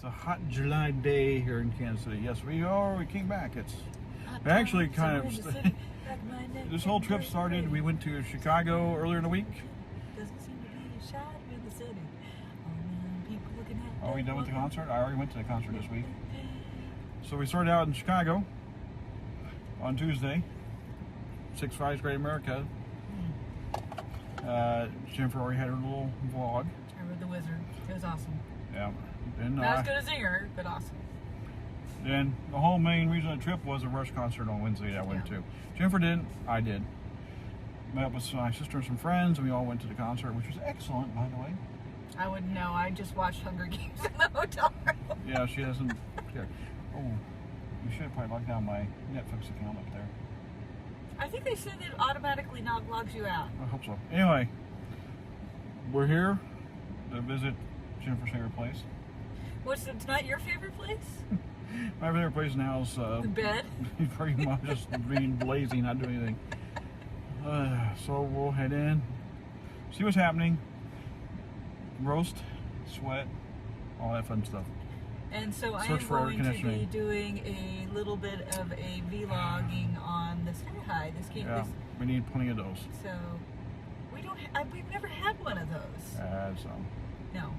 It's a hot July day here in Kansas City. Yes, we are. We came back. It's actually kind of... This whole trip started, we went to Chicago earlier in the week. Doesn't seem to be a shot in the city. People looking at Are we done with the concert? I already went to the concert this week. So we started out in Chicago on Tuesday. Six Flags Great America. Jennifer already had her little vlog. I read The Wizard. It was awesome. Yeah. And, not as good as singer, but awesome. Then the whole main reason of the trip was a Rush concert on Wednesday that I went to. Jennifer didn't. I did. Met up with my sister and some friends, and we all went to the concert, which was excellent, by the way. I wouldn't know. I just watched Hunger Games in the hotel room. Yeah, she doesn't care. Oh, you should probably lock down my Netflix account up there. I think they said it automatically not logs you out. I hope so. Anyway, we're here to visit Jennifer's favorite place. What's tonight your favorite place? My favorite place now is the bed. Pretty much just being lazy, not doing anything. So we'll head in, see what's happening, roast, sweat, all that fun stuff. And so I Search am for air going to conditioning. be doing a little bit of a vlogging on the Sky High. Yeah, we need plenty of those. So we don't. We've never had one of those. Add some. No.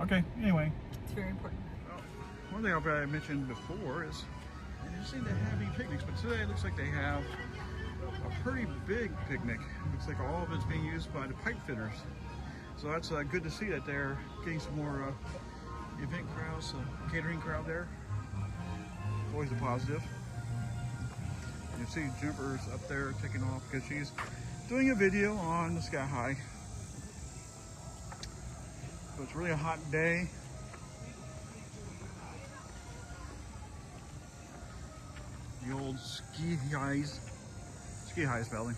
Okay. Anyway, it's very important. One thing I mentioned before is they just seem to have any picnics, but today it looks like they have a pretty big picnic. Looks like all of it's being used by the pipe fitters. So that's good to see that they're getting some more event crowds, catering crowd there. Always a positive. You see Jennifer's up there taking off because she's doing a video on the Sky High. So it's really a hot day. The old ski highs building.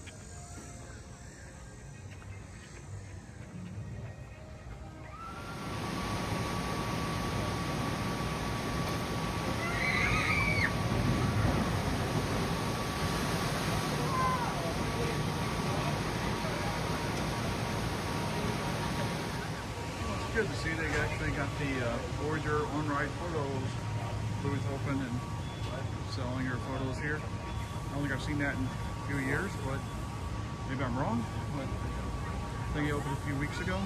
It's good to see they actually got the Voyager on-ride photos booth open and selling your photos here. I don't think I've seen that in a few years, but maybe I'm wrong. But I think it opened a few weeks ago.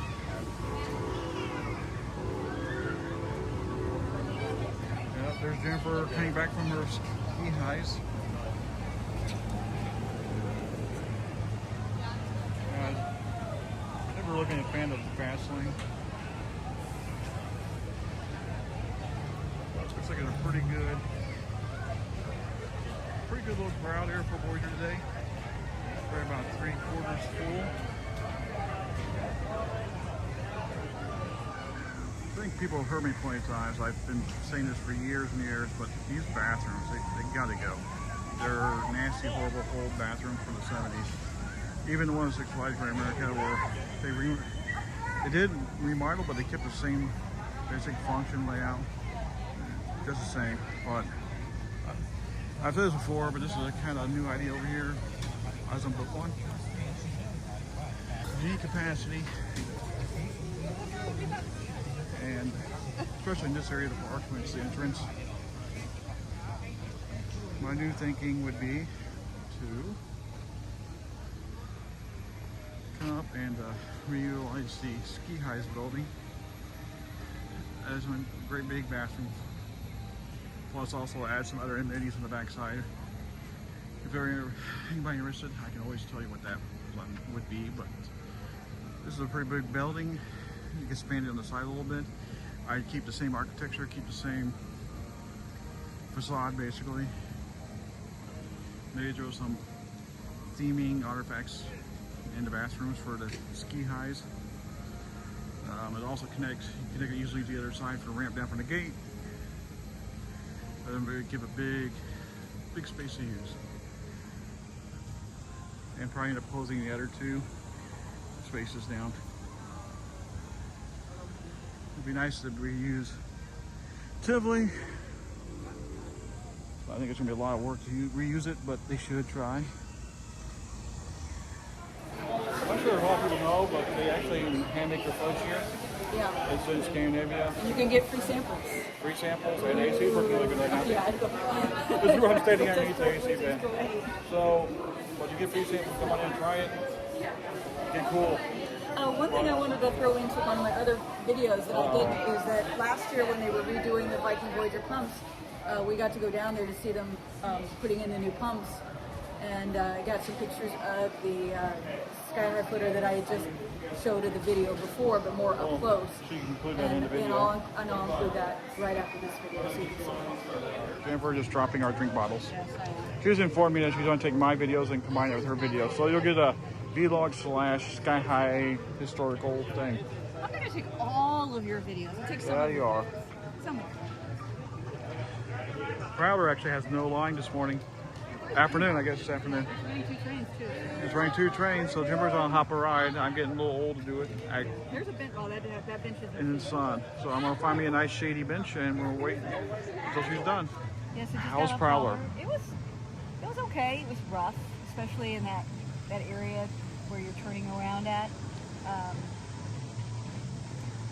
Yeah, there's Jennifer coming back from her ski highs. Never really been a fan of the fast lane. Looks like it's a pretty good little crowd here for Voyager today. Probably about 3/4 full. I think people have heard me plenty of times. I've been saying this for years and years, but these bathrooms, they gotta go. They're nasty, horrible old bathrooms from the 70s. Even the ones at Six Flags Great America where they did remodel, but they kept the same basic function layout. Just the same, but I've said this before, but this is a kind of new idea over here. I was on book one. G capacity, and especially in this area of the park when it's the entrance. My new thinking would be to come up and reutilize the ski highs building as a great big bathroom. Plus also add some other amenities on the backside. If there's anybody interested, I can always tell you what that would be, but this is a pretty big building. You can expand it on the side a little bit. I'd keep the same architecture, keep the same facade basically. Maybe throw some theming artifacts in the bathrooms for the ski highs. It also connects, you connect it usually to the other side for the ramp down from the gate. And we give a big space to use. And probably end up closing the other two spaces down. It'd be nice to reuse Tivoli. I think it's gonna be a lot of work to reuse it, but they should try. I'm not sure if a lot of people know, but they actually hand make their fudge here. Yeah. It's in Scandinavia. And you can get free samples. Free samples, and AC is working really good right now. Yeah. This is where I'm standing underneath the AC vent. So, but you get free samples, come on in and try it. Get cool. One thing I wanted to throw into one of my other videos that I did is that last year when they were redoing the Viking Voyager pumps, we got to go down there to see them putting in the new pumps, and I got some pictures of the Sky High footer that I had just showed in the video before, but more up close. So you can include that in the video. And I'll include that right after this video so you can see. Jennifer just dropping our drink bottles. Yes, I am. She was informing me that she's going to take my videos and combine it with her videos. So you'll get a vlog / Sky High historical thing. I'm going to take all of your videos. I'll take some. Yeah, you are. Some. Prowler actually has no line this morning. Afternoon, I guess it's afternoon. It's running 2 trains too. It's running 2 trains, so Jimber's on hop a ride. I'm getting a little old to do it. There's a bench. Oh, that bench is In the sun. So I'm going to find me a nice shady bench and we'll wait until she's done. Yes, it just How's got a Prowler? It was okay. It was rough, especially in that area where you're turning around at.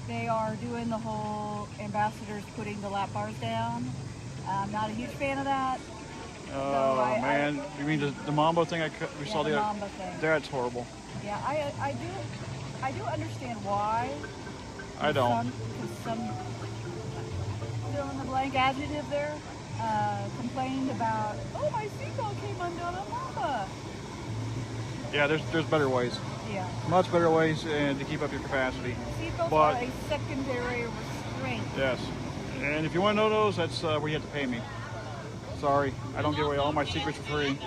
They are doing the whole ambassadors putting the lap bars down. I'm not a huge fan of that. Oh, man. You mean the Mambo thing we saw the other? Mamba thing. That's horrible. Yeah, I do understand why. I don't. Some fill in the blank adjective there complained about, oh, my seatbelt came undone on Mamba. Yeah, there's better ways. Yeah. Much better ways and to keep up your capacity. Seatbelts But- are a secondary restraint. Yes. And if you want to know those, that's where you have to pay me. Sorry, I don't give away all my secrets for free.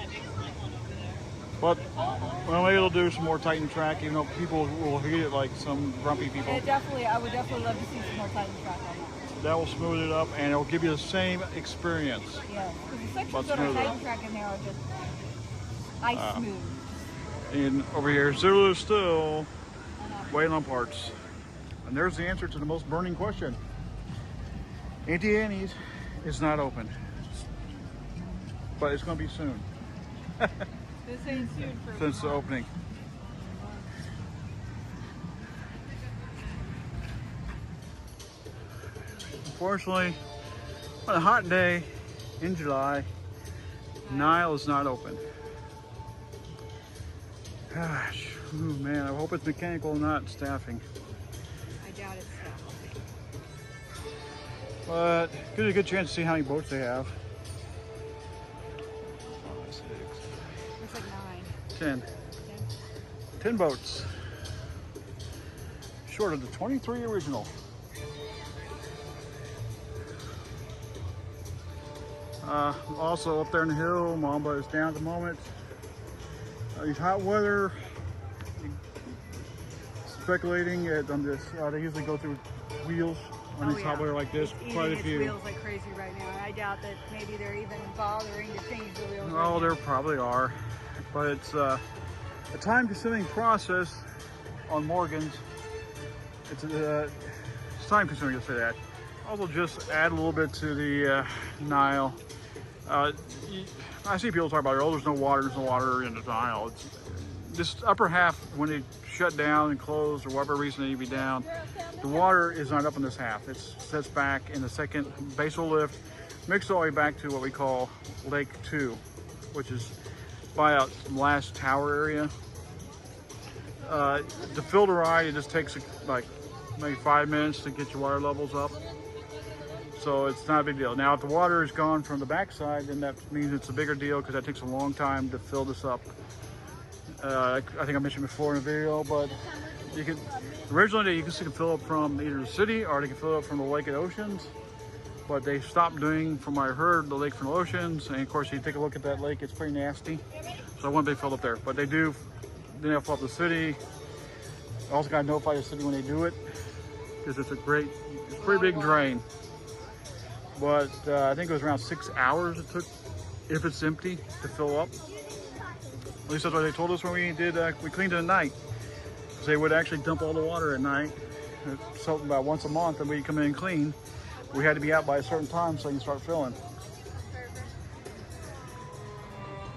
But well, maybe they'll do some more Titan track, even though people will hate it like some grumpy people. I would definitely love to see some more Titan track on that. That will smooth it up and it will give you the same experience. Yeah, because the sections But that are smoother. Titan track in there are just ice smooth. And over here, Zulu's still waiting on parts. And there's the answer to the most burning question. Auntie Annie's is not open, but it's going to be soon. This ain't soon for Since the opening. Unfortunately, on a hot day in July, Nile is not open. Gosh, ooh, man, I hope it's mechanical, not staffing. I doubt it's staffing. But gives you a good chance to see how many boats they have. 5, 6, It's like 9. 10. 10 boats. Short of the 23 original. Also up there in the hill, Mamba is down at the moment. These hot weather, speculating on this, they usually go through wheels on these hot weather like this, quite a Eating few. its wheels like crazy right now. And I doubt that maybe they're even bothering to change the wheels. Oh, right there now. probably are, but it's a time-consuming process on Morgan's. It's time-consuming to say that. Also, just add a little bit to the Nile. I see people talk about, oh, there's no water in the Nile. It's this upper half, when it shut down and closed or whatever reason it may be down, the water is not up in this half. It sets back in the second basal lift, mixed all the way back to what we call Lake 2, which is by out last tower area. To fill the ride, it just takes like maybe 5 minutes to get your water levels up. So it's not a big deal. Now, if the water is gone from the backside, then that means it's a bigger deal because that takes a long time to fill this up. I think I mentioned before in the video, but you can originally you can fill up from either the city or they can fill up from the lake at Oceans. But they stopped doing, from what I heard, the lake from the Oceans. And of course, you take a look at that lake; it's pretty nasty. So I wouldn't be filled up there. But they do. Then they'll fill up the city. Also, got to notify the city when they do it because it's pretty big drain. But I think it was around 6 hours it took, if it's empty, to fill up. At least that's what they told us when we did. We cleaned it at night. So they would actually dump all the water at night. It's something about once a month, and we come in and clean. We had to be out by a certain time so you can start filling.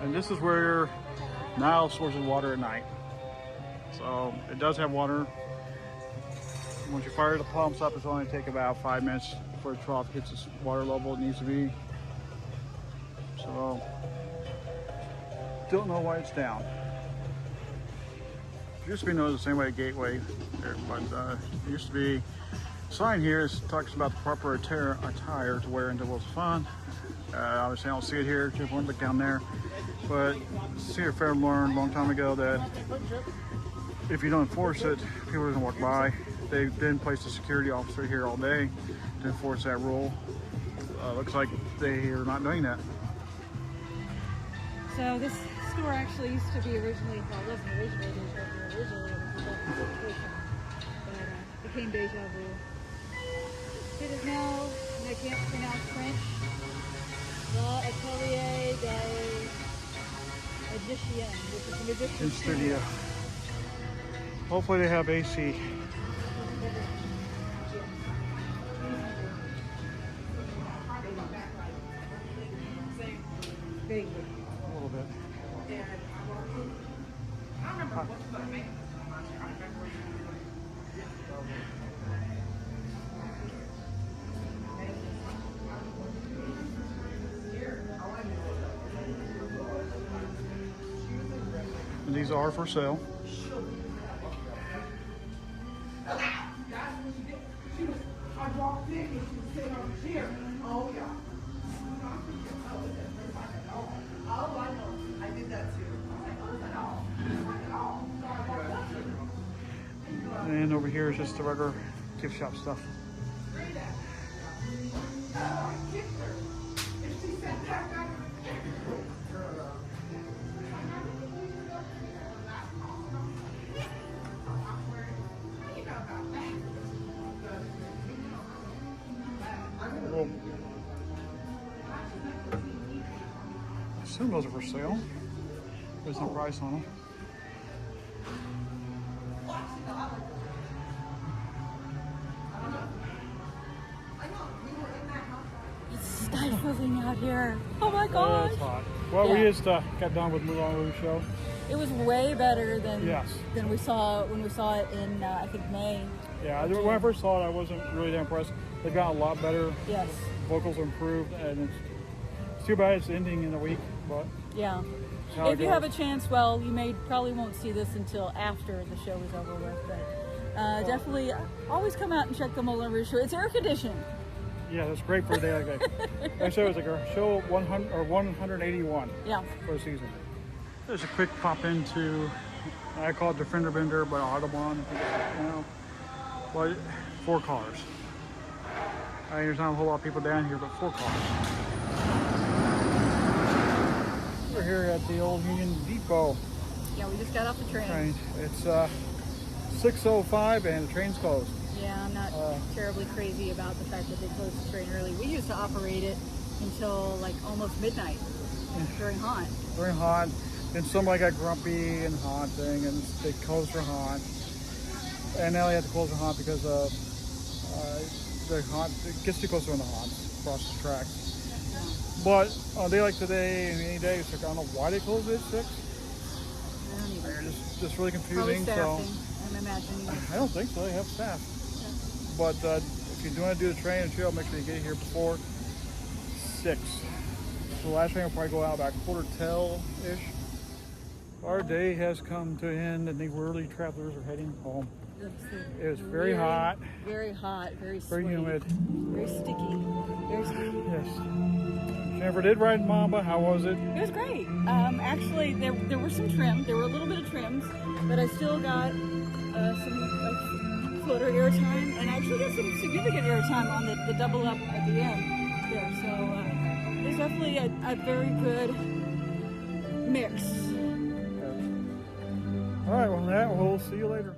And this is where Nile sources water at night. So it does have water. Once you fire the pumps up, it's only take about 5 minutes before the trough hits its water level it needs to be. So, don't know why it's down. It used to be known as the same way at Gateway, but it used to be a sign here that talks about the proper attire to wear into Wheels of Fun. Obviously, I don't see it here. Just one look down there. But Cedar Fair learned a long time ago that if you don't enforce it, people are going to walk by. They then placed a security officer here all day to enforce that rule. Looks like they are not doing that. So this store actually used to be originally, well, it wasn't originally Deja Vu, originally it was a vacation, but became Deja Vu. It is now, and I can't pronounce French, La Atelier des Magiciens, which is a magician In studio. Hopefully they have AC. Vaguely. A little bit. And these are for sale. I walked in and she was sitting on the chair. Oh, yeah. Oh, I know. I did that too. And over here is just the regular gift shop stuff. Well, I assume those are for sale. There's no price on them. It's stifling out here. Oh my Yeah, gosh. it's hot. Well, Yeah. we just got done with Moulin Rouge show. It was way better than Yes. than we saw when we saw it in I think May. Yeah, when I first saw it, I wasn't really that impressed. They've gotten a lot better. Yes. Vocals improved, and it's too bad it's ending in a week, but Yeah. it's how it If you have a goes. chance, well, you probably won't see this until after the show is over with, but definitely always come out and check the Moulin Rouge show. It's air conditioned. Yeah, that's great for a day like that. Actually, it was like a show 100 or 181 Yeah. for the season. There's a quick pop into, I call it the fender bender, but Audubon, you know, but 4 cars. I mean, there's not a whole lot of people down here, but 4 cars. We're here at the old Union Depot Yeah, we just got off the train. train. It's 6:05 and the train's closed. Yeah, I'm not terribly crazy about the fact that they closed the train early. We used to operate it until like almost midnight during haunt. Very hot, and somebody got grumpy and haunting, and they closed their haunt. And now they have to close the haunt because of the haunt. It gets too close to the haunt across the track. But on a day like today, and any day, it's like, I don't know why they closed it at 6. I don't even. They're just really Probably confusing. So staffing, I'm imagining. I don't think so. They have staff. But if you do want to do the train and chill, make sure you get here before 6. So the last train will probably go out about 4:10-ish. Our day has come to an end, and the early travelers are heading home. It was very hot. Very hot, very Very sweaty, humid. very sticky, very sticky. Yes. Jennifer did ride Mamba. How was it? It was great. Actually, there were some trim. There were a little bit of trims, but I still got some like floater airtime, and I actually got some significant airtime on the double up at the end there. So there's definitely a very good mix. All right. Well, we'll see you later.